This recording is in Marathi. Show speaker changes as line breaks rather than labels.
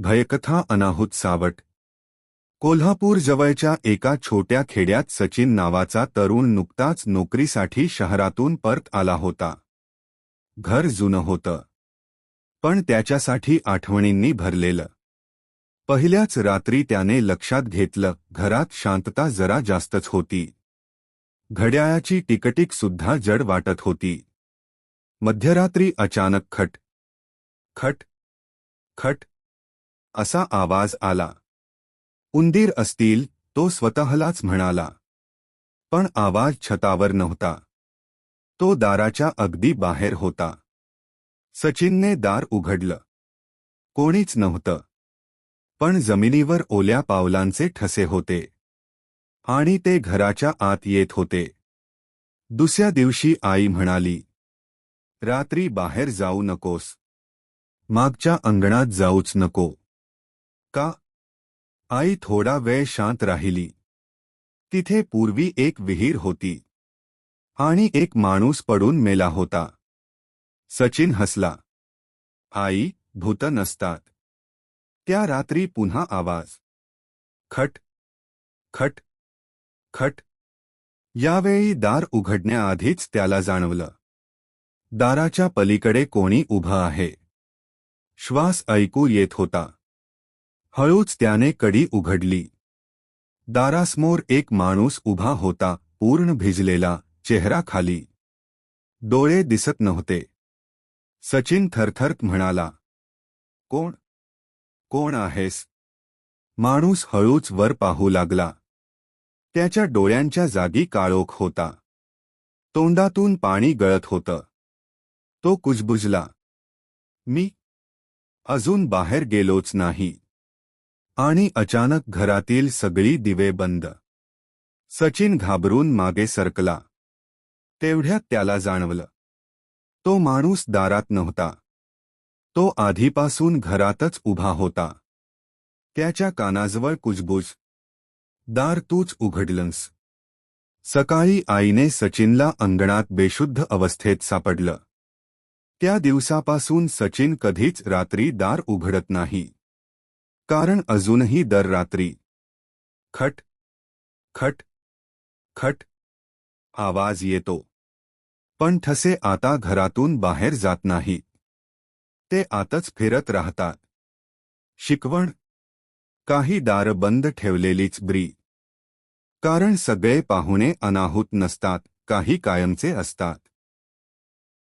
भयकथा अनाहुत सावट. कोल्हापूर जवळच्या एका छोट्या खेड्यात सचिन नावाचा तरुण नुकताच नोकरीसाठी शहरातून परत आला होता. घर जुनं होतं, पण त्याच्यासाठी आठवणींनी भरलेलं. पहिल्याच रात्री त्याने लक्षात घेतलं, घरात शांतता जरा जास्तच होती. घड्याळाची टिकटिक सुद्धा जड वाटत होती. मध्यरात्री अचानक खट खट खट असा आवाज आला. उंदीर असतील, तो स्वतःलाच म्हणाला. पण आवाज छतावर नव्हता. तो दाराच्या अगदी बाहेर होता. सचिनने दार उघडलं. कोणीच नव्हतं. पण जमिनीवर ओल्या पावलांचे ठसे होते. आणि ते घराच्या आत येत होते. दुसऱ्या दिवशी आई म्हणाली, रात्री बाहेर जाऊ नकोस. मागच्या अंगणात जाऊच नको. का? आई थोडा वेळ शांत राहिली. तिथे पूर्वी एक विहीर होती. आणि एक माणूस पडून मेला होता. सचिन हसला. आई, भूत नसतात. त्या रात्री पुन्हा आवाज. खट खट खट. यावेळी दार उघडण्याआधीच त्याला जाणवलं, दाराच्या पलीकडे कोणी उभं आहे. श्वास ऐकू येत होता. हळूच त्याने कडी उघडली. दारासमोर एक माणूस उभा होता, पूर्ण भिजलेला, चेहरा खाली. डोळे दिसत नव्हते. सचिन थरथर म्हणाला, कोण? कोण आहेस? माणूस हळूच वर पाहू लागला. त्याच्या डोळ्यांच्या जागी काळोख होता. तोंडातून पाणी गळत होतं. तो कुजबुजला, मी अजून बाहेर गेलोच नाही. आणि अचानक घरातील सगळी दिवे बंद. सचिन घाबरून मागे सरकला. तेवढ्यात त्याला जाणवलं, तो माणूस दारात नव्हता. तो आधीपासून घरातच उभा होता. त्याच्या कानाजवळ कुजबुज, दार तूच उघडलंस. सकाळी आईने सचिनला अंगणात बेशुद्ध अवस्थेत सापडलं. त्या दिवसापासून सचिन कधीच रात्री दार उघडत नाही. कारण अजूनही दर रात्री खट खट खट आवाज येतो. पण ठसे आता घरातून बाहेर जात नाहीत. ते आतच फिरत राहतात. शिकवण, काही दार बंद ठेवलेलीच बरी. कारण सगळे पाहुणे अनाहूत नसतात, काही कायमचे असतात.